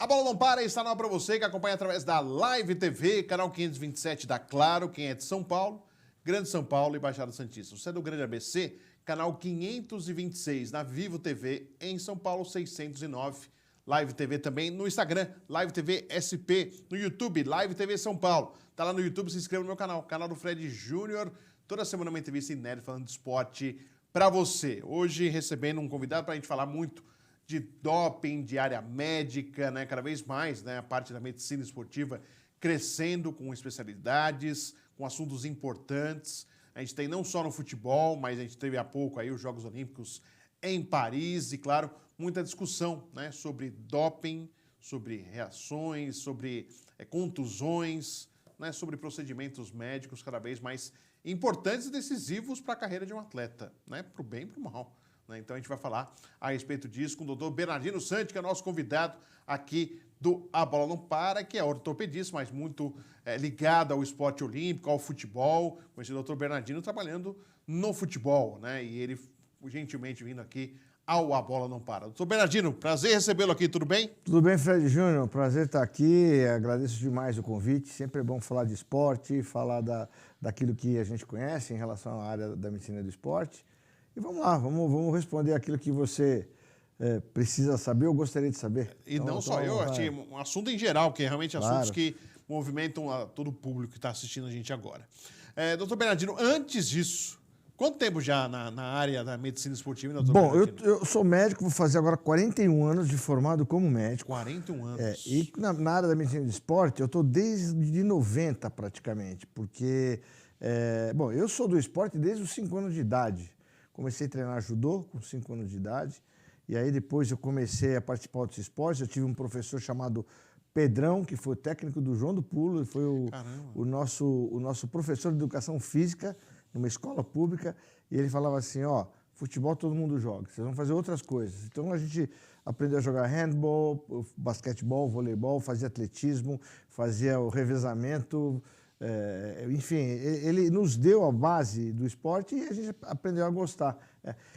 A Bola Não Para está no ar para você que acompanha através da Live TV, canal 527 da Claro, quem é de São Paulo, Grande São Paulo e Baixada Santista. Você é do Grande ABC, canal 526 na Vivo TV, em São Paulo 609. Live TV também no Instagram, Live TV SP, no YouTube, Live TV São Paulo. Tá lá no YouTube, se inscreva no meu canal, canal do Fred Júnior. Toda semana uma entrevista inédita falando de esporte para você. Hoje recebendo um convidado para a gente falar muito de doping, de área médica, né? Cada vez mais, né? A parte da medicina esportiva crescendo com especialidades, com assuntos importantes. A gente tem não só no futebol, mas a gente teve há pouco aí os Jogos Olímpicos em Paris e, claro, muita discussão, né? Sobre doping, sobre reações, sobre contusões, né? Sobre procedimentos médicos cada vez mais importantes e decisivos para a carreira de um atleta, né? Para o bem e para o mal. Então a gente vai falar a respeito disso com o doutor Bernardino Santi, que é nosso convidado aqui do A Bola Não Para, que é ortopedista, mas muito ligado ao esporte olímpico, ao futebol. Com esse doutor Bernardino trabalhando no futebol, né? E ele gentilmente vindo aqui ao A Bola Não Para. Doutor Bernardino, prazer recebê-lo aqui, tudo bem? Tudo bem, Fred Júnior, prazer estar aqui, agradeço demais o convite, sempre é bom falar de esporte, falar daquilo que a gente conhece em relação à área da medicina do esporte. E vamos lá, vamos responder aquilo que você precisa saber ou gostaria de saber. E então, não só eu, achei um assunto em geral, que é realmente assuntos que movimentam todo o público que está assistindo a gente agora. Doutor Bernardino, antes disso, quanto tempo já na área da medicina esportiva? Doutor Bom, eu sou médico, vou fazer agora 41 anos de formado como médico. 41 anos. E na área da medicina do esporte, eu estou desde 90 praticamente, porque, bom, eu sou do esporte desde os 5 anos de idade. Comecei a treinar judô com 5 anos de idade, e aí depois eu comecei a participar de outros esportes. Eu tive um professor chamado Pedrão, que foi o técnico do João do Pulo, ele foi o nosso professor de educação física numa escola pública, e ele falava assim, ó, futebol todo mundo joga, vocês vão fazer outras coisas. Então a gente aprendeu a jogar handball, basquetebol, voleibol, fazia atletismo, fazia o revezamento. Enfim, ele nos deu a base do esporte e a gente aprendeu a gostar.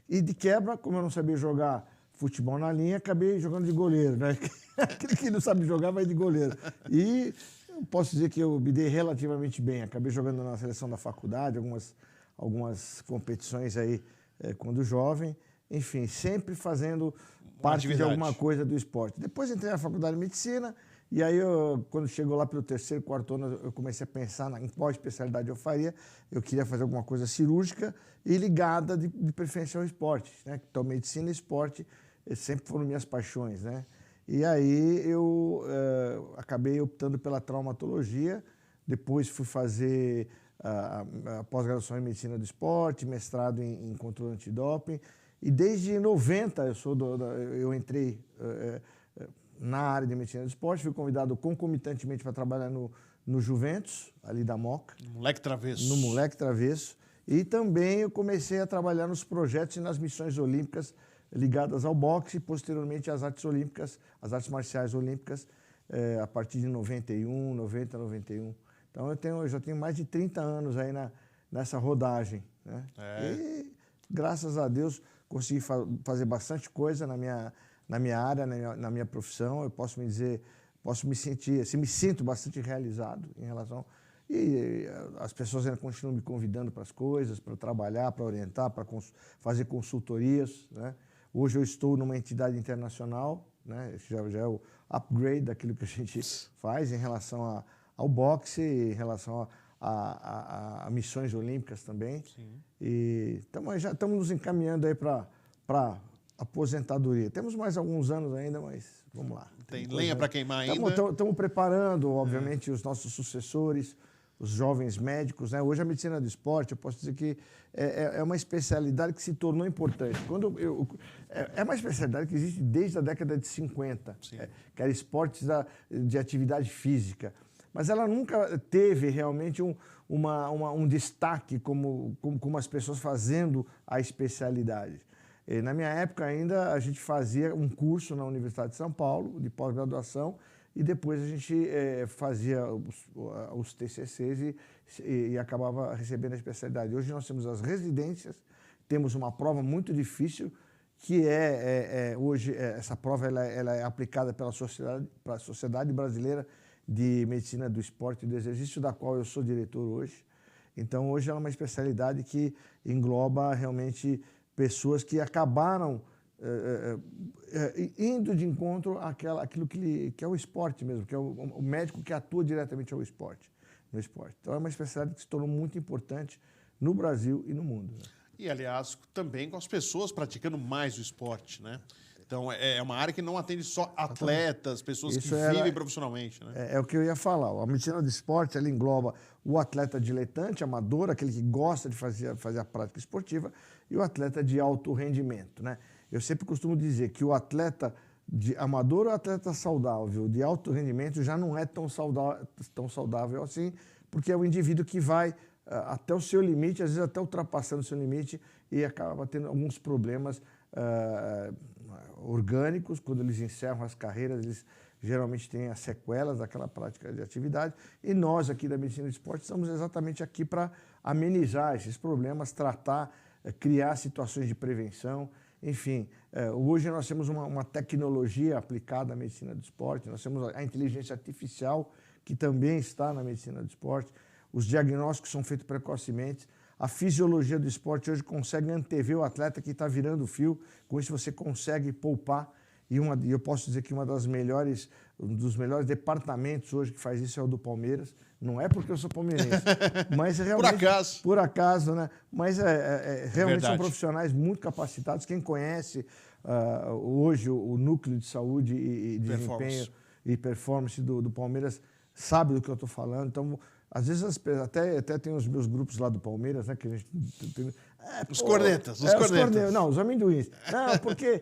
E de quebra, como eu não sabia jogar futebol na linha, acabei jogando de goleiro, né? Aquele que não sabe jogar vai de goleiro. E eu posso dizer que eu me dei relativamente bem. Acabei jogando na seleção da faculdade, algumas competições aí quando jovem. Enfim, sempre fazendo parte de alguma coisa do esporte. Depois entrei na faculdade de medicina. E aí, quando chegou lá pelo terceiro, quarto ano, eu comecei a pensar em qual especialidade eu faria. Eu queria fazer alguma coisa cirúrgica e ligada de preferência ao esporte, né? Então, medicina e esporte sempre foram minhas paixões, né? E aí eu acabei optando pela traumatologia. Depois fui fazer a pós-graduação em medicina do esporte, mestrado em controle antidoping. E desde 90 eu entrei na área de medicina do esporte, fui convidado concomitantemente para trabalhar no Juventus, ali da Moca. No Moleque Travesso. No Moleque Travesso. E também eu comecei a trabalhar nos projetos e nas missões olímpicas ligadas ao boxe e, posteriormente, às artes olímpicas, às artes marciais olímpicas, a partir de 91. Então, eu já tenho mais de 30 anos aí nessa rodagem, né? E, graças a Deus, consegui fazer bastante coisa na minha área, na minha profissão. Eu posso me sinto bastante realizado em relação. E as pessoas ainda continuam me convidando para as coisas, para trabalhar, para orientar, para fazer consultorias, né? Hoje eu estou numa entidade internacional, né? Já é o upgrade daquilo que a gente faz em relação ao boxe, em relação a missões olímpicas também. Sim. E já estamos nos encaminhando aí para aposentadoria. Temos mais alguns anos ainda, mas vamos lá. Tem lenha para queimar ainda? Estamos preparando, obviamente, os nossos sucessores, os jovens médicos, né? Hoje a medicina do esporte, eu posso dizer que é uma especialidade que se tornou importante. É uma especialidade que existe desde a década de 50, que era esportes de atividade física. Mas ela nunca teve realmente um destaque como as pessoas fazendo a especialidade. Na minha época ainda, a gente fazia um curso na Universidade de São Paulo, de pós-graduação, e depois a gente fazia os TCCs e acabava recebendo a especialidade. Hoje nós temos as residências, temos uma prova muito difícil, que hoje essa prova ela é aplicada pela Sociedade Brasileira de Medicina do Esporte e do Exercício, da qual eu sou diretor hoje. Então, hoje é uma especialidade que engloba realmente pessoas que acabaram indo de encontro àquilo que é o esporte mesmo, que é o médico que atua diretamente no esporte. Então, é uma especialidade que se tornou muito importante no Brasil e no mundo. Né? E, aliás, também com as pessoas praticando mais o esporte, né? Então, é uma área que não atende só atletas, pessoas que vivem profissionalmente, né? É o que eu ia falar. A medicina do esporte, ela engloba o atleta diletante, amador, aquele que gosta de fazer a prática esportiva, e o atleta de alto rendimento, né? Eu sempre costumo dizer que o atleta de amador ou atleta saudável, de alto rendimento, já não é tão saudável assim, porque é o indivíduo que vai até o seu limite, às vezes até ultrapassando o seu limite, e acaba tendo alguns problemas orgânicos. Quando eles encerram as carreiras, eles geralmente têm as sequelas daquela prática de atividade, e nós aqui da Medicina do Esporte estamos exatamente aqui para amenizar esses problemas, tratar, criar situações de prevenção. Enfim, hoje nós temos uma tecnologia aplicada à medicina do esporte, nós temos a inteligência artificial, que também está na medicina do esporte, os diagnósticos são feitos precocemente, a fisiologia do esporte hoje consegue antever o atleta que está virando fio, com isso você consegue poupar, e eu posso dizer que um dos melhores departamentos hoje que faz isso é o do Palmeiras. Não é porque eu sou palmeirense, mas realmente... Por acaso, né? Mas realmente são profissionais muito capacitados. Quem conhece hoje o núcleo de saúde e desempenho e performance do Palmeiras sabe do que eu estou falando. Então, às vezes, até tem os meus grupos lá do Palmeiras, né? Que a gente os cornetas. Não, os amendoins. Não, porque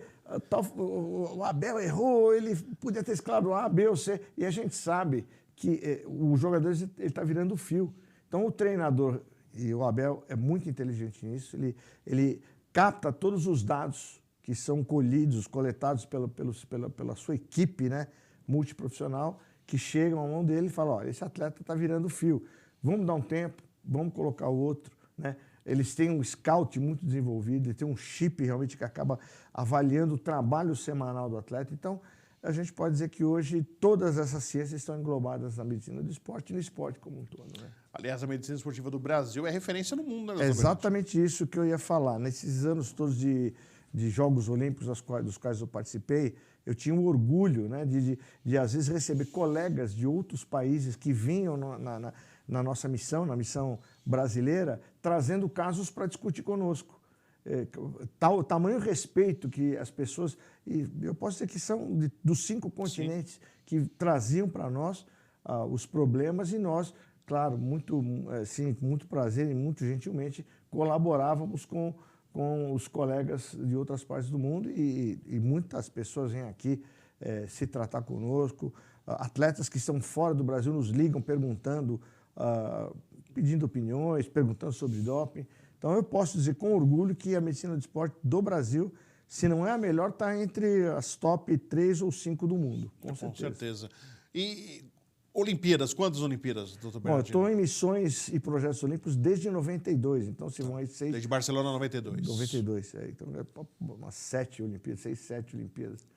o Abel errou, ele podia ter escalado A, B ou C. E a gente sabe que o jogador está virando fio. Então, o treinador, e o Abel é muito inteligente nisso, ele capta todos os dados que são coletados pela sua equipe, né, multiprofissional, que chegam à mão dele e falam, olha, esse atleta está virando fio, vamos dar um tempo, vamos colocar o outro, né? Eles têm um scout muito desenvolvido, eles têm um chip realmente que acaba avaliando o trabalho semanal do atleta. Então, a gente pode dizer que hoje todas essas ciências estão englobadas na medicina do esporte e no esporte como um todo. Né? Aliás, a medicina esportiva do Brasil é referência no mundo, né? É exatamente isso que eu ia falar. Nesses anos todos de Jogos Olímpicos dos quais eu participei, eu tinha um orgulho, né, de às vezes receber colegas de outros países que vinham na nossa missão, na missão brasileira, trazendo casos para discutir conosco. Tamanho respeito que as pessoas, e eu posso dizer que são dos 5 continentes, sim, que traziam para nós os problemas, e nós, claro, muito prazer e muito gentilmente colaborávamos com os colegas de outras partes do mundo, e muitas pessoas vêm aqui se tratar conosco. Atletas que estão fora do Brasil nos ligam perguntando, pedindo opiniões, perguntando sobre doping. Então, eu posso dizer com orgulho que a medicina do esporte do Brasil, se não é a melhor, está entre as top 3 ou 5 do mundo, com certeza. Com certeza. E Olimpíadas, quantas Olimpíadas, doutor Bernardino? Bom, eu estou em missões e projetos olímpicos desde 92, então se vão aí 6... Desde Barcelona, 92. 92, então é umas 7 Olimpíadas, 6, 7 Olimpíadas,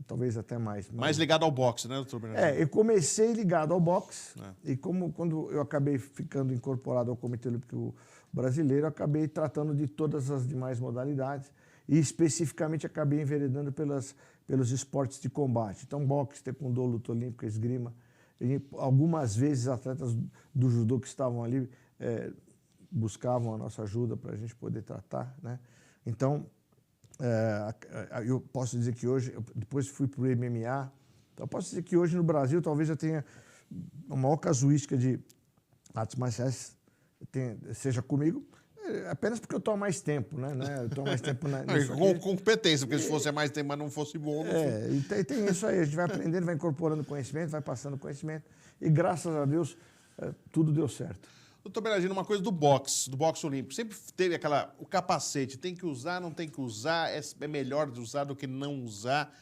talvez até mais. Mais ligado ao boxe, né, doutor Bernardino? Eu comecei ligado ao boxe, e quando eu acabei ficando incorporado ao Comitê Olímpico Brasileiro, eu acabei tratando de todas as demais modalidades, e especificamente acabei enveredando pelos esportes de combate. Então, boxe, taekwondo, luta olímpica, esgrima. E algumas vezes atletas do judô que estavam ali buscavam a nossa ajuda para a gente poder tratar, né? Então, eu posso dizer que hoje, depois fui para o MMA, então eu posso dizer que hoje no Brasil talvez eu tenha a maior casuística de artes marciais, seja comigo, apenas porque eu estou há mais tempo, né? Eu estou há mais tempo com competência, porque se fosse mais tempo, mas não fosse bom... E tem isso aí, a gente vai aprendendo, vai incorporando conhecimento, vai passando conhecimento, e graças a Deus tudo deu certo. Doutor Bernardino, uma coisa do boxe olímpico, sempre teve o capacete, tem que usar, não tem que usar, é melhor de usar do que não usar.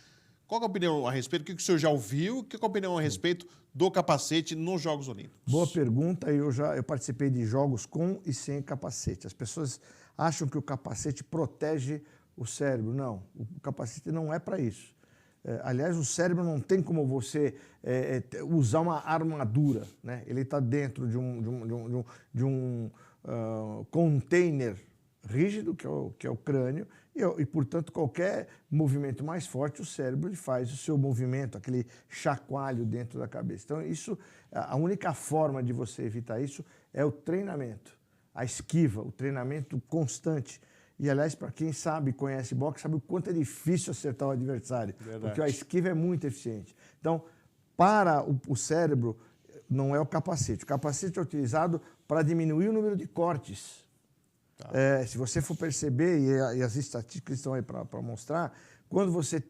Qual é a opinião a respeito? O que o senhor já ouviu? Qual é a opinião a respeito do capacete nos Jogos Olímpicos? Boa pergunta. Eu participei de jogos com e sem capacete. As pessoas acham que o capacete protege o cérebro. Não, o capacete não é para isso. Aliás, o cérebro não tem como você usar uma armadura, né? Ele está dentro de um container rígido, que é o crânio, e, portanto, qualquer movimento mais forte, o cérebro ele faz o seu movimento, aquele chacoalho dentro da cabeça. Então, a única forma de você evitar isso é o treinamento, a esquiva, o treinamento constante. E, aliás, para quem conhece boxe, sabe o quanto é difícil acertar o adversário. Verdade. Porque a esquiva é muito eficiente. Então, para o cérebro, não é o capacete. O capacete é utilizado para diminuir o número de cortes. Tá. Se você for perceber, e as estatísticas estão aí para mostrar, quando você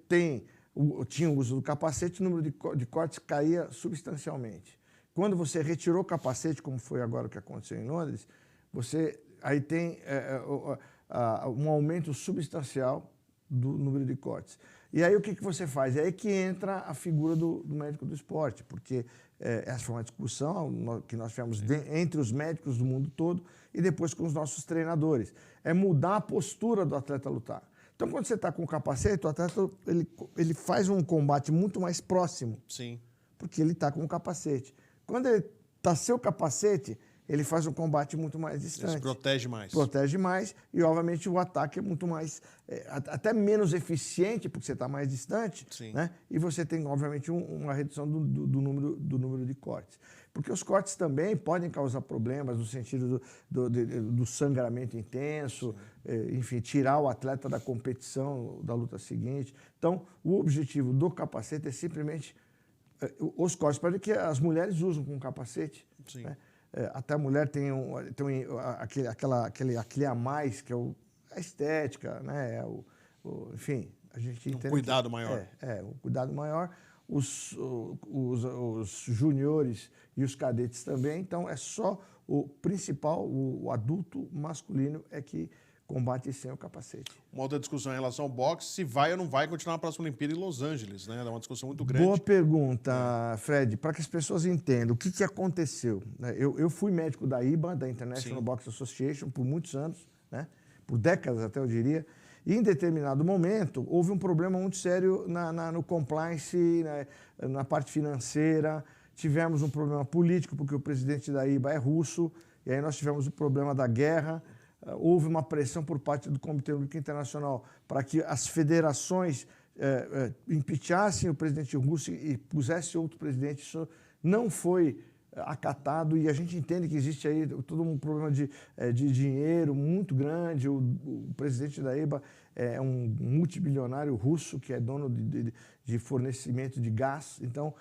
tinha o uso do capacete, o número de cortes caía substancialmente. Quando você retirou o capacete, como foi agora o que aconteceu em Londres, você aí tem um aumento substancial do número de cortes. E aí o que você faz? É aí que entra a figura do médico do esporte, porque essa foi uma discussão que nós tivemos entre os médicos do mundo todo e depois com os nossos treinadores. É mudar a postura do atleta lutar. Então, quando você está com o capacete, o atleta ele faz um combate muito mais próximo. Sim. Porque ele está com o capacete. Quando ele está sem o capacete, ele faz um combate muito mais distante. Ele se protege mais. Protege mais e, obviamente, o ataque é muito mais... até menos eficiente, porque você está mais distante. Sim. Né? E você tem, obviamente, uma redução do número de cortes. Porque os cortes também podem causar problemas no sentido do sangramento intenso, enfim, tirar o atleta da competição, da luta seguinte. Então, o objetivo do capacete é simplesmente... os cortes, para que as mulheres usam com capacete. Sim. Né? Até a mulher tem aquele a mais, que é a estética, né? Enfim, a gente entende. Cuidado maior. Um cuidado maior. Os juniores e os cadetes também. Então, é só o principal, o adulto masculino, é que combate sem o capacete. Uma outra discussão em relação ao boxe, se vai ou não vai continuar na próxima Olimpíada em Los Angeles, né? É uma discussão muito grande. Boa pergunta, Fred. Para que as pessoas entendam o que aconteceu. Eu fui médico da IBA, da International Sim. Boxing Association, por muitos anos, né? Por décadas até, eu diria. E, em determinado momento, houve um problema muito sério no compliance, na parte financeira. Tivemos um problema político, porque o presidente da IBA é russo, e aí nós tivemos o problema da guerra. Houve uma pressão por parte do Comitê Olímpico Internacional para que as federações impeachassem o presidente russo e pusessem outro presidente. Isso não foi acatado e a gente entende que existe aí todo um problema de dinheiro muito grande. O presidente da IBA é um multibilionário russo que é dono de fornecimento de gás. Então,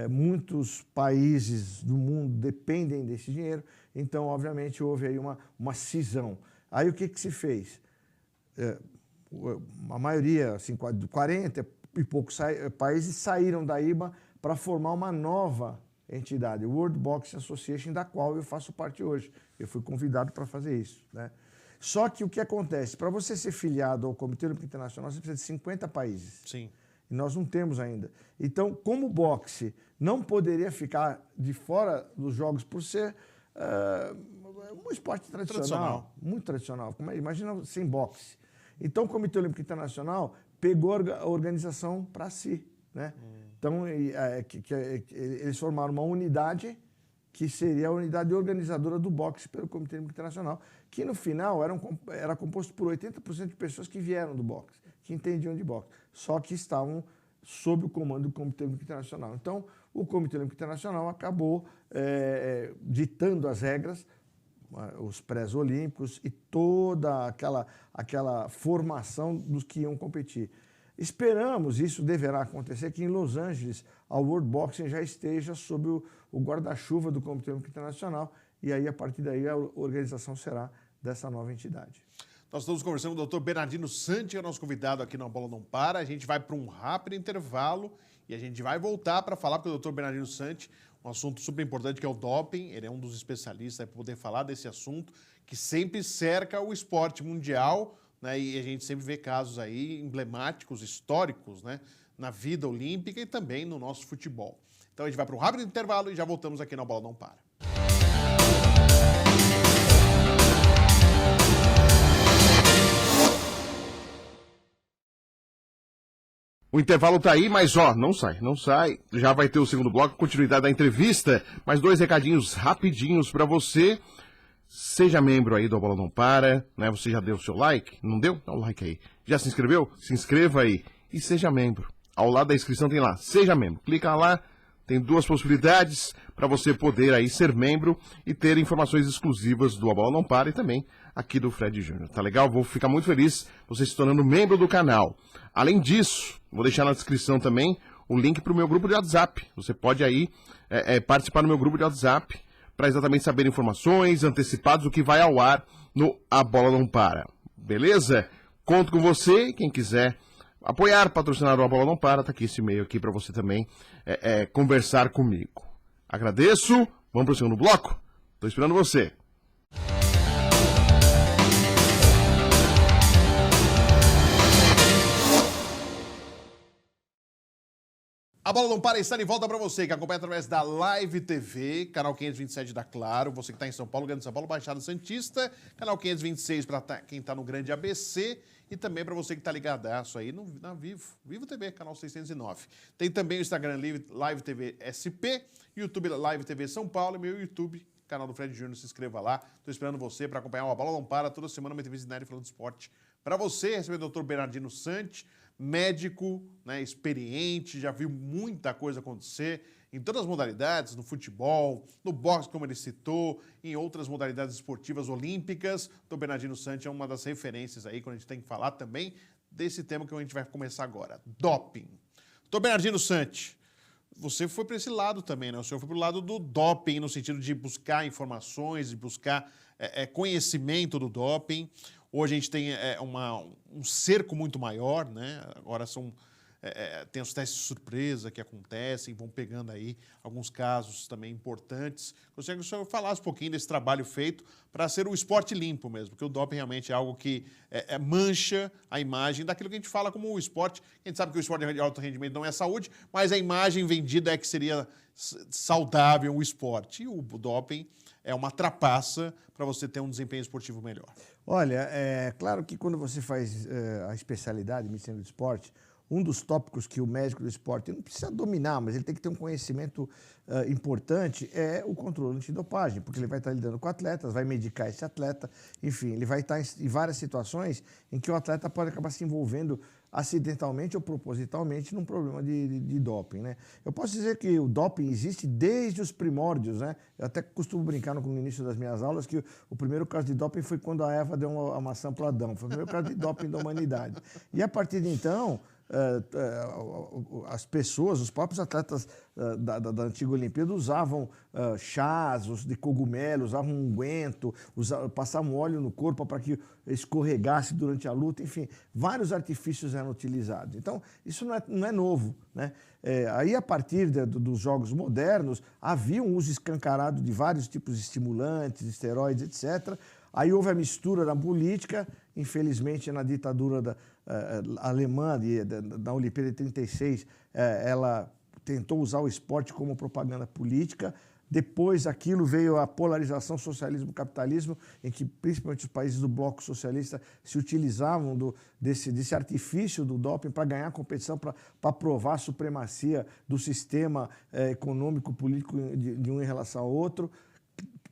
muitos países do mundo dependem desse dinheiro. Então, obviamente, houve aí uma cisão. Aí o que se fez? A maioria, assim, 40 e poucos países saíram da IBA para formar uma nova entidade, o World Boxing Association, da qual eu faço parte hoje. Eu fui convidado para fazer isso, né? Só que o que acontece? Para você ser filiado ao Comitê Olímpico Internacional, você precisa de 50 países. Sim. E nós não temos ainda. Então, como o boxe não poderia ficar de fora dos jogos por ser um esporte tradicional, muito tradicional. Imagina sem boxe. Então, o Comitê Olímpico Internacional pegou a organização para si, né? Então, eles formaram uma unidade que seria a unidade organizadora do boxe pelo Comitê Olímpico Internacional, que no final era composto por 80% de pessoas que vieram do boxe, que entendiam de boxe, só que estavam sob o comando do Comitê Olímpico Internacional. Então, o Comitê Olímpico Internacional acabou ditando as regras, os pré-olímpicos e toda aquela formação dos que iam competir. Esperamos, isso deverá acontecer, que em Los Angeles a World Boxing já esteja sob o guarda-chuva do Comitê Olímpico Internacional e aí, a partir daí, a organização será dessa nova entidade. Nós estamos conversando com o Dr. Bernardino Santi, que é o nosso convidado aqui no A Bola Não Para. A gente vai para um rápido intervalo e a gente vai voltar para falar com o Dr. Bernardino Santi, um assunto super importante que é o doping. Ele é um dos especialistas para poder falar desse assunto que sempre cerca o esporte mundial, né? E a gente sempre vê casos aí emblemáticos, históricos, né? Na vida olímpica e também no nosso futebol. Então a gente vai para um rápido intervalo e já voltamos aqui no A Bola Não Para. O intervalo tá aí, mas não sai. Já vai ter o segundo bloco, continuidade da entrevista. Mais 2 recadinhos rapidinhos para você. Seja membro aí do A Bola Não Para, né? Você já deu o seu like? Não deu? Dá o like aí. Já se inscreveu? Se inscreva aí e seja membro. Ao lado da inscrição tem lá, seja membro. Clica lá, tem 2 possibilidades para você poder aí ser membro e ter informações exclusivas do A Bola Não Para e também aqui do Fred Júnior. Tá legal? Vou ficar muito feliz você se tornando membro do canal. Além disso, vou deixar na descrição também o link para o meu grupo de WhatsApp. Você pode aí participar do meu grupo de WhatsApp para exatamente saber informações antecipadas do que vai ao ar no A Bola Não Para. Beleza? Conto com você. Quem quiser apoiar, patrocinar o A Bola Não Para, tá aqui esse e-mail aqui para você também conversar comigo. Agradeço. Vamos para o segundo bloco? Tô esperando você. A Bola Não Para está de volta para você, que acompanha através da Live TV, canal 527 da Claro, você que está em São Paulo, Grande São Paulo, Baixada Santista, canal 526 para quem está no Grande ABC e também para você que está ligadaço aí na Vivo TV, canal 609. Tem também o Instagram Live TV SP, YouTube Live TV São Paulo e meu YouTube, canal do Fred Júnior, se inscreva lá. Estou esperando você para acompanhar uma Bola Não Para, toda semana uma entrevista inédita falando de esporte. Para você, receber o Dr. Bernardino Santi, médico, né, experiente, já viu muita coisa acontecer em todas as modalidades, no futebol, no boxe, como ele citou, em outras modalidades esportivas olímpicas. O Bernardino Santi é uma das referências aí, quando a gente tem que falar também desse tema que a gente vai começar agora, doping. Dr. Bernardino Santi, você foi para esse lado também, né? O senhor foi para o lado do doping, no sentido de buscar informações, de buscar conhecimento do doping. Hoje a gente tem um cerco muito maior, né? Agora tem os testes de surpresa que acontecem, vão pegando aí alguns casos também importantes. Gostaria que o senhor falasse um pouquinho desse trabalho feito para ser o esporte limpo mesmo, porque o doping realmente é algo que mancha a imagem daquilo que a gente fala como o esporte. A gente sabe que o esporte de alto rendimento não é saúde, mas a imagem vendida é que seria saudável o esporte. E o doping é uma trapaça para você ter um desempenho esportivo melhor. Olha, é claro que quando você faz a especialidade em medicina do esporte, um dos tópicos que o médico do esporte não precisa dominar, mas ele tem que ter um conhecimento importante, é o controle antidopagem, porque ele vai estar lidando com atletas, vai medicar esse atleta, enfim, ele vai estar em várias situações em que o atleta pode acabar se envolvendo acidentalmente ou propositalmente num problema de doping, né? Eu posso dizer que o doping existe desde os primórdios, né? Eu até costumo brincar no início das minhas aulas que o primeiro caso de doping foi quando a Eva deu a maçã para Adão. Foi o primeiro caso de doping da humanidade. E a partir de então, as pessoas, os próprios atletas da antiga Olimpíada usavam chás de cogumelo, usavam unguento, passavam óleo no corpo para que escorregasse durante a luta, enfim, vários artifícios eram utilizados. Então, isso não é novo, né? Aí, a partir dos jogos modernos, havia um uso escancarado de vários tipos de estimulantes, esteroides, etc. Aí houve a mistura da política, infelizmente, na ditadura alemã, da Olimpíada de 36, ela tentou usar o esporte como propaganda política. Depois daquilo veio a polarização socialismo-capitalismo, em que principalmente os países do bloco socialista se utilizavam desse artifício do doping para ganhar competição, para provar a supremacia do sistema econômico-político de um em relação ao outro.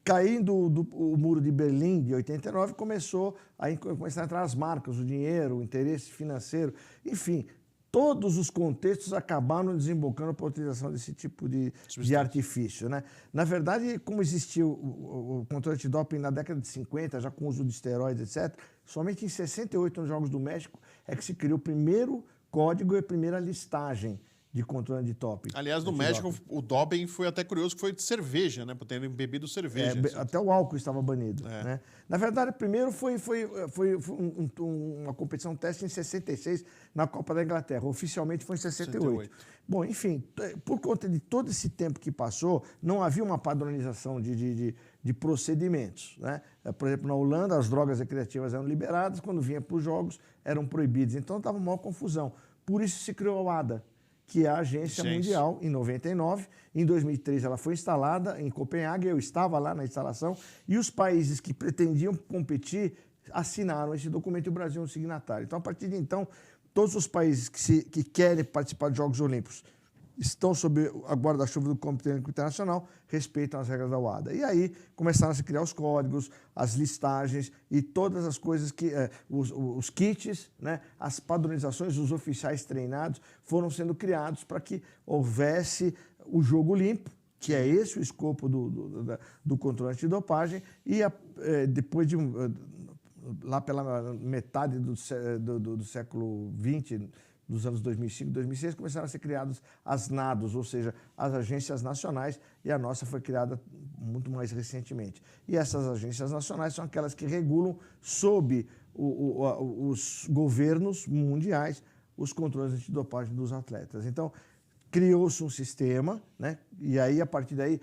Caindo o muro de Berlim, de 89, começaram a entrar as marcas, o dinheiro, o interesse financeiro, enfim, todos os contextos acabaram desembocando para a utilização desse tipo de artifício, né? Na verdade, como existiu o controle antidoping na década de 50, já com o uso de esteroides, etc., somente em 68, nos Jogos do México, é que se criou o primeiro código e a primeira listagem de controle de doping. Aliás, no México, o doping foi até curioso, que foi de cerveja, né? Por terem bebido cerveja. Até o álcool estava banido. Né? Na verdade, primeiro foi uma competição teste em 66, na Copa da Inglaterra. Oficialmente foi em 68. Bom, enfim, por conta de todo esse tempo que passou, não havia uma padronização de procedimentos. Né? Por exemplo, na Holanda, as drogas recreativas eram liberadas, quando vinha para os jogos, eram proibidas. Então, estava uma maior confusão. Por isso se criou a WADA, que é a Agência Mundial, em 99. Em 2003, ela foi instalada em Copenhague, eu estava lá na instalação, e os países que pretendiam competir assinaram esse documento e o Brasil é um signatário. Então, a partir de então, todos os países que querem participar de Jogos Olímpicos estão sob a guarda-chuva do Comitê Olímpico Internacional, respeitam as regras da UADA. E aí começaram a se criar os códigos, as listagens e todas as coisas que... os kits, né, as padronizações, os oficiais treinados foram sendo criados para que houvesse o jogo limpo, que é esse o escopo do controle antidopagem, e depois de lá pela metade do século XX, dos anos 2005, 2006, começaram a ser criadas as NADOs, ou seja, as agências nacionais, e a nossa foi criada muito mais recentemente. E essas agências nacionais são aquelas que regulam, sob os governos mundiais, os controles antidopagem dos atletas. Então, criou-se um sistema, né? E aí, a partir daí,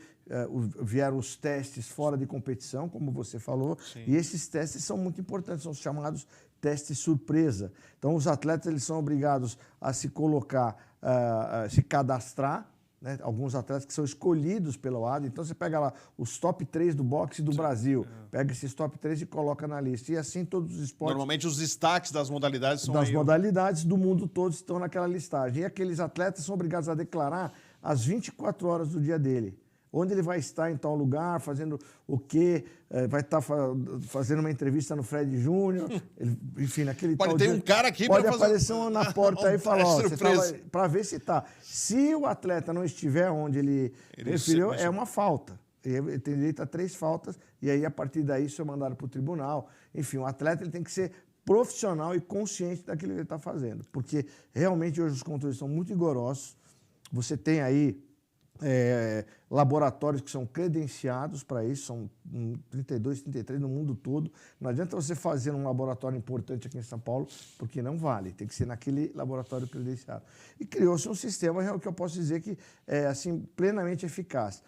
vieram os testes fora de competição, como você falou, Sim. E esses testes são muito importantes, são os chamados testes surpresa. Então, os atletas eles são obrigados a se colocar, se cadastrar, né? Alguns atletas que são escolhidos pela UADA. Então, você pega lá os top 3 do boxe do Brasil, pega esses top 3 e coloca na lista. E assim todos os esportes... Normalmente, os destaques das modalidades são... Das modalidades do mundo todo estão naquela listagem. E aqueles atletas são obrigados a declarar as 24 horas do dia dele. Onde ele vai estar em tal lugar, fazendo o quê, vai estar fazendo uma entrevista no Fred Júnior, enfim, naquele pode tal ter dia, um cara aqui pode para aparecer um na porta aí e falar, ó, para ver se está. Se o atleta não estiver onde ele referiu, é uma falta. Ele tem direito a 3 faltas, e aí, a partir daí, isso é mandado para o tribunal. Enfim, o atleta ele tem que ser profissional e consciente daquilo que ele está fazendo, porque realmente hoje os controles são muito rigorosos. Você tem aí laboratórios que são credenciados para isso, são 32, 33 no mundo todo. Não adianta você fazer um laboratório importante aqui em São Paulo, porque não vale, tem que ser naquele laboratório credenciado. E criou-se um sistema que eu posso dizer que é assim, plenamente eficaz.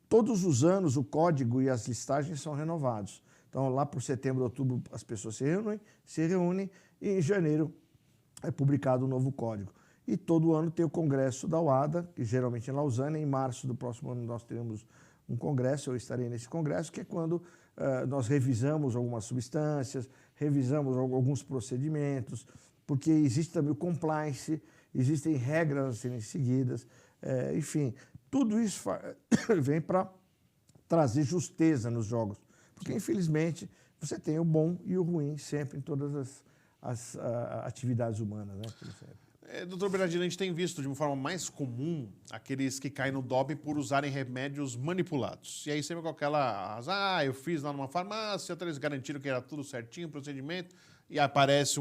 Todos os anos o código e as listagens são renovados. Então, lá por setembro, outubro, as pessoas se reúnem e em janeiro é publicado o novo código. E todo ano tem o congresso da UADA, que geralmente é em Lausanne. Em março do próximo ano nós teremos um congresso, eu estarei nesse congresso, que é quando nós revisamos algumas substâncias, revisamos alguns procedimentos, porque existe também o compliance, existem regras a serem seguidas, enfim, tudo isso vem para trazer justeza nos jogos, porque infelizmente você tem o bom e o ruim sempre em todas as atividades humanas, né? Doutor Bernardino, a gente tem visto de uma forma mais comum aqueles que caem no doping por usarem remédios manipulados. E aí sempre com aquela... eu fiz lá numa farmácia, eles garantiram que era tudo certinho, procedimento, e aparece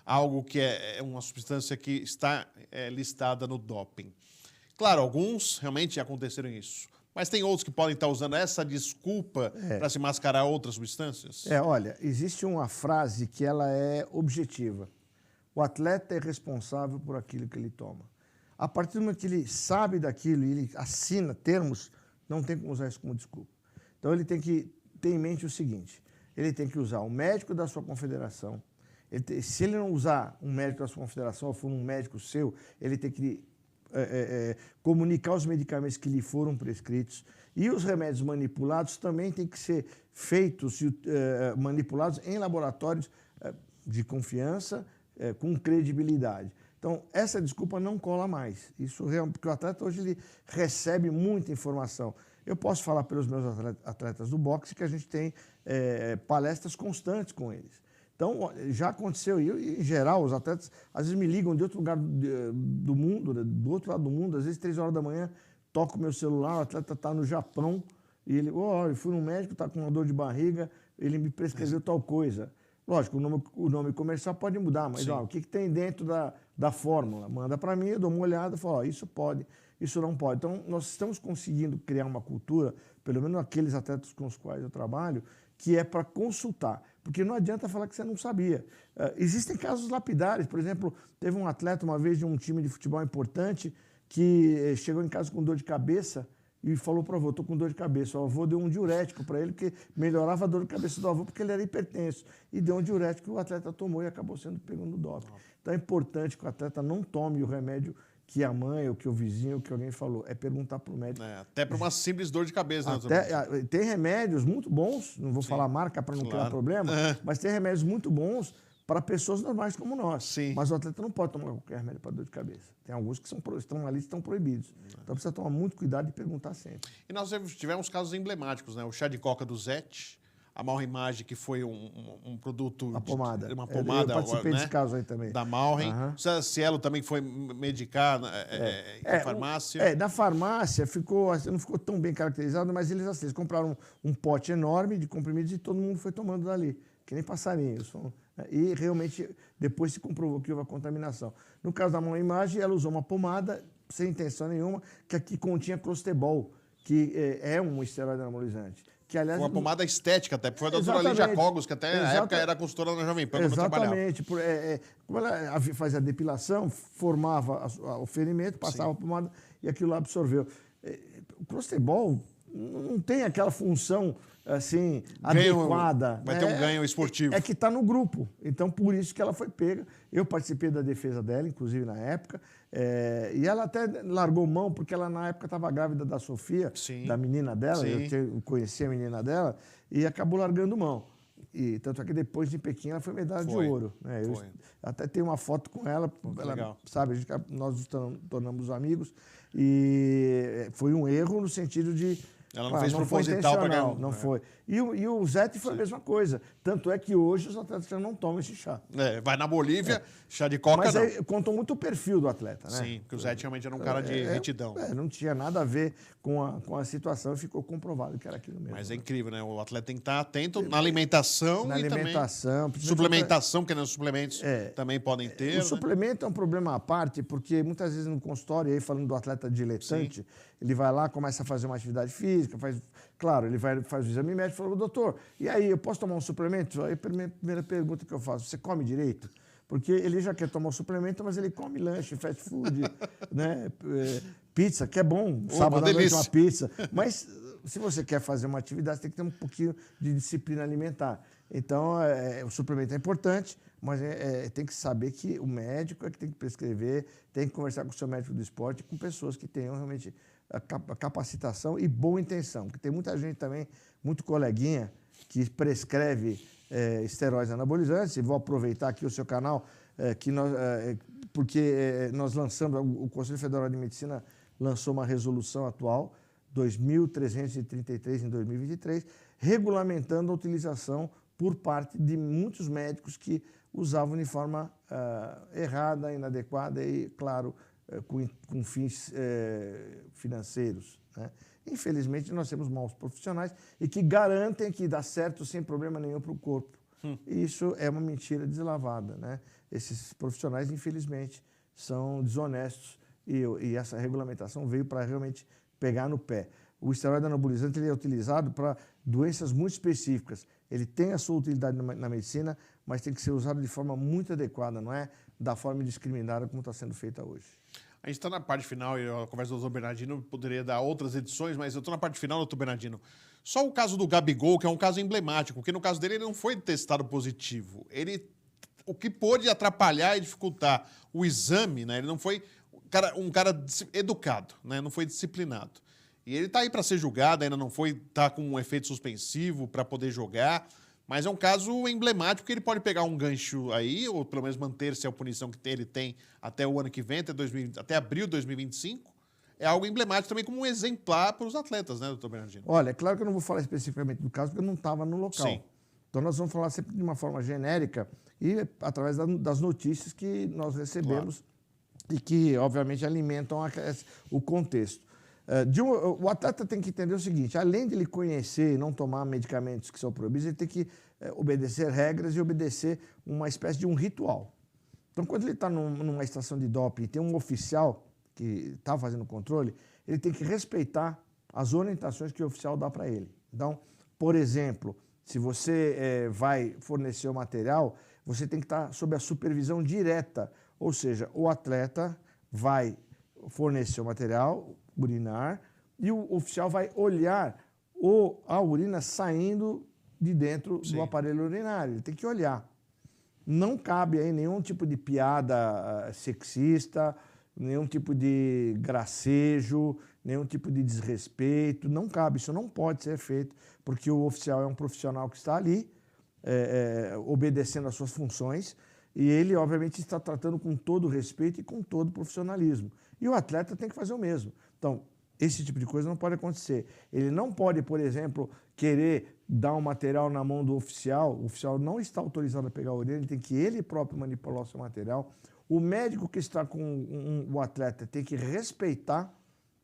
algo que é uma substância que está listada no doping. Claro, alguns realmente aconteceram isso. Mas tem outros que podem estar usando essa desculpa para se mascarar outras substâncias? Olha, existe uma frase que ela é objetiva. O atleta é responsável por aquilo que ele toma. A partir do momento que ele sabe daquilo e ele assina termos, não tem como usar isso como desculpa. Então, ele tem que ter em mente o seguinte, ele tem que usar o médico da sua confederação. Se ele não usar um médico da sua confederação ou for um médico seu, ele tem que comunicar os medicamentos que lhe foram prescritos. E os remédios manipulados também têm que ser feitos, manipulados em laboratórios de confiança, com credibilidade. Então, essa desculpa não cola mais. Isso realmente, porque o atleta hoje ele recebe muita informação. Eu posso falar pelos meus atletas do boxe que a gente tem palestras constantes com eles. Então, já aconteceu, e em geral, os atletas às vezes me ligam de outro lugar do mundo, do outro lado do mundo, às vezes 3 horas da manhã, toco o meu celular, o atleta está no Japão, e ele, eu fui no médico, está com uma dor de barriga, ele me prescreveu tal coisa. Lógico, o nome comercial pode mudar, mas o que tem dentro da fórmula? Manda para mim, eu dou uma olhada e falo, isso pode, isso não pode. Então, nós estamos conseguindo criar uma cultura, pelo menos aqueles atletas com os quais eu trabalho, que é para consultar. Porque não adianta falar que você não sabia. Existem casos lapidares. Por exemplo, teve um atleta uma vez de um time de futebol importante que chegou em casa com dor de cabeça e falou para o avô, estou com dor de cabeça. O avô deu um diurético para ele, que melhorava a dor de cabeça do avô, porque ele era hipertenso. E deu um diurético que o atleta tomou e acabou sendo pego no doping. Então é importante que o atleta não tome o remédio que a mãe, ou que o vizinho, ou que alguém falou. É perguntar para o médico. Até para uma simples dor de cabeça. Tem remédios muito bons, não vou falar marca para não criar problema, mas tem remédios muito bons para pessoas normais como nós. Sim. Mas o atleta não pode tomar qualquer remédio para dor de cabeça. Tem alguns que estão ali e estão proibidos. Então precisa tomar muito cuidado e perguntar sempre. E nós tivemos casos emblemáticos, né? O chá de coca do Zete, a Malrimage, que foi um produto... A pomada. Uma pomada, Eu participei né? desse caso aí também. Da Malrim. O Cielo também foi medicar em farmácia. Na farmácia não ficou tão bem caracterizado, mas eles compraram um pote enorme de comprimidos e todo mundo foi tomando dali, que nem passarinhos. E realmente depois se comprovou que houve a contaminação. No caso da Malrimage, ela usou uma pomada sem intenção nenhuma, que aqui continha Clostebol, que é um esteroide anabolizante. Que, aliás, foi uma pomada estética até, porque foi a doutora Lídia Cogos, que até na época era consultora na Jovem Pan, quando eu trabalhava. Exatamente. Como ela fazia a depilação, formava o ferimento, passava a pomada e aquilo lá absorveu. O Clostebol não tem aquela função assim, adequada. Vai ter um ganho esportivo. É que está no grupo. Então, por isso que ela foi pega. Eu participei da defesa dela, inclusive na época. E ela até largou mão, porque ela na época estava grávida da Sofia, da menina dela. Sim. Eu conheci a menina dela e acabou largando mão. E tanto é que depois de Pequim ela foi medalha de ouro. Né? Eu até tenho uma foto com ela, legal. Sabe, nós nos tornamos amigos. E foi um erro no sentido de... Ela não fez proposital para ganhar. Não foi. E o Zete foi a mesma coisa. Tanto é que hoje os atletas já não tomam esse chá. Vai na Bolívia, chá de coca. Mas não. aí contou muito o perfil do atleta, né? Sim, porque o Zete realmente era um cara de retidão. Não tinha nada a ver com a situação e ficou comprovado que era aquilo mesmo. Mas é incrível, né? O atleta tem que estar atento na alimentação também suplementação, porque os suplementos também podem ter. O suplemento é um problema à parte, porque muitas vezes no consultório, aí falando do atleta diletante, ele vai lá, começa a fazer uma atividade física, claro, ele faz o exame médico e fala, doutor, e aí, eu posso tomar um suplemento? Aí a primeira pergunta que eu faço, você come direito? Porque ele já quer tomar um suplemento, mas ele come lanche, fast food, né? Pizza, que é bom, sábado à noite uma pizza. Mas se você quer fazer uma atividade, você tem que ter um pouquinho de disciplina alimentar. Então, o suplemento é importante, mas tem que saber que o médico é que tem que prescrever, tem que conversar com o seu médico do esporte, com pessoas que tenham realmente a capacitação e boa intenção. Porque tem muita gente também, muito coleguinha, que prescreve esteroides anabolizantes. E vou aproveitar aqui o seu canal, porque nós lançamos, o Conselho Federal de Medicina lançou uma resolução atual, 2.333 em 2023, regulamentando a utilização por parte de muitos médicos que usavam de forma errada, inadequada e, claro, com fins financeiros, né? Infelizmente, nós temos maus profissionais e que garantem que dá certo sem problema nenhum para o corpo. E isso é uma mentira deslavada, né? Esses profissionais, infelizmente, são desonestos e essa regulamentação veio para realmente pegar no pé. O esteroide anabolizante ele é utilizado para doenças muito específicas. Ele tem a sua utilidade na medicina, mas tem que ser usado de forma muito adequada, não é da forma indiscriminada como está sendo feita hoje. A gente está na parte final, e a conversa do Dr. Bernardino poderia dar outras edições, mas eu estou na parte final, Dr. Bernardino. Só o caso do Gabigol, que é um caso emblemático, porque no caso dele ele não foi testado positivo. O que pôde atrapalhar e dificultar o exame, né? Ele não foi um cara educado, né? Não foi disciplinado. E ele está aí para ser julgado, ainda não está com um efeito suspensivo para poder jogar, mas é um caso emblemático que ele pode pegar um gancho aí, ou pelo menos manter-se a punição que ele tem até o ano que vem, até abril de 2025. É algo emblemático também como um exemplar para os atletas, né, doutor Bernardino? Olha, é claro que eu não vou falar especificamente do caso, porque eu não estava no local. Sim. Então nós vamos falar sempre de uma forma genérica e através das notícias que nós recebemos e que, obviamente, alimentam o contexto. O atleta tem que entender o seguinte, além de ele conhecer e não tomar medicamentos que são proibidos, ele tem que obedecer regras e obedecer uma espécie de um ritual. Então, quando ele está numa estação de doping e tem um oficial que está fazendo o controle, ele tem que respeitar as orientações que o oficial dá para ele. Então, por exemplo, se você vai fornecer o material, você tem que estar sob a supervisão direta, ou seja, o atleta vai fornecer o material, urinar, e o oficial vai olhar a urina saindo de dentro do aparelho urinário. Ele tem que olhar. Não cabe aí nenhum tipo de piada sexista, nenhum tipo de gracejo, nenhum tipo de desrespeito. Não cabe, isso não pode ser feito, porque o oficial é um profissional que está ali obedecendo às suas funções, e ele, obviamente, está tratando com todo respeito e com todo profissionalismo. E o atleta tem que fazer o mesmo. Então, esse tipo de coisa não pode acontecer. Ele não pode, por exemplo, querer dar um material na mão do oficial. O oficial não está autorizado a pegar a orelha, ele tem que ele próprio manipular o seu material. O médico que está com o atleta tem que respeitar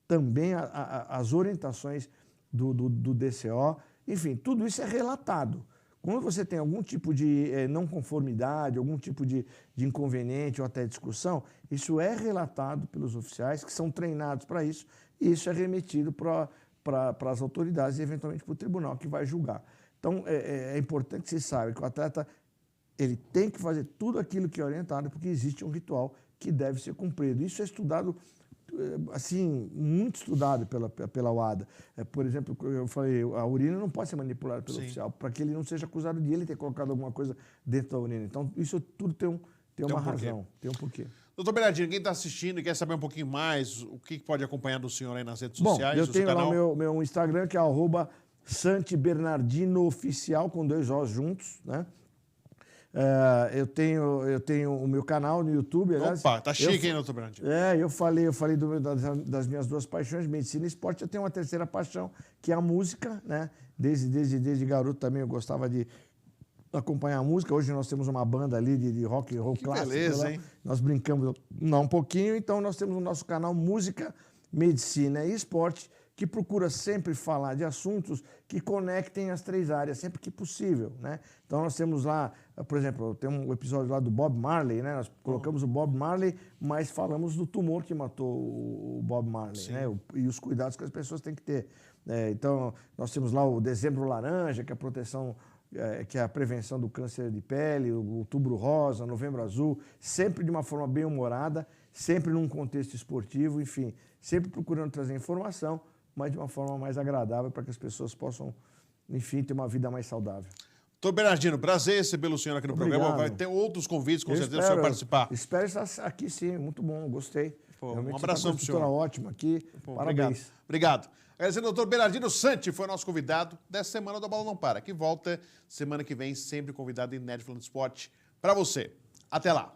também as orientações do DCO. Enfim, tudo isso é relatado. Quando você tem algum tipo de não conformidade, algum tipo de inconveniente ou até discussão, isso é relatado pelos oficiais que são treinados para isso e isso é remetido para as autoridades e eventualmente para o tribunal que vai julgar. Então, é importante que você saiba que o atleta ele tem que fazer tudo aquilo que é orientado porque existe um ritual que deve ser cumprido. Isso é estudado, assim, muito estudado pela UADA. Por exemplo, eu falei, a urina não pode ser manipulada pelo oficial, para que ele não seja acusado de ele ter colocado alguma coisa dentro da urina. Então, isso tudo tem uma razão, tem um porquê. Doutor Bernardino, quem está assistindo e quer saber um pouquinho mais, o que pode acompanhar do senhor aí nas redes sociais? Bom, eu tenho lá o meu Instagram, que é @SantiBernardinoOficial, com 2 Os juntos, né? Eu tenho o meu canal no YouTube. Aliás, opa, tá chique, hein, doutor Bernardino? Eu falei das minhas 2 paixões, medicina e esporte. Eu tenho uma terceira paixão, que é a música, né? Desde garoto também eu gostava de acompanhar a música. Hoje nós temos uma banda ali de rock and roll clássico. Beleza, hein? Nós brincamos um pouquinho, então nós temos o nosso canal Música, Medicina e Esporte, que procura sempre falar de assuntos que conectem as 3 áreas, sempre que possível, né? Então nós temos lá, por exemplo, tem um episódio lá do Bob Marley, né? Nós colocamos o Bob Marley, mas falamos do tumor que matou o Bob Marley, né? E os cuidados que as pessoas têm que ter. Então nós temos lá o Dezembro Laranja, que é a proteção, que é a prevenção do câncer de pele, o Outubro Rosa, Novembro Azul, sempre de uma forma bem humorada, sempre num contexto esportivo, enfim, sempre procurando trazer informação, mas de uma forma mais agradável para que as pessoas possam, enfim, ter uma vida mais saudável. Doutor Bernardino, prazer recebê-lo senhor aqui no programa. Vai ter outros convites, com certeza, para o senhor participar. Espero estar aqui sim, muito bom, gostei. Um abração para o senhor. Ótima aqui, parabéns. Obrigado. Agradecendo ao doutor Bernardino Santi, foi o nosso convidado dessa semana do A Bola Não Para, que volta semana que vem, sempre convidado inédito falando de esporte para você. Até lá.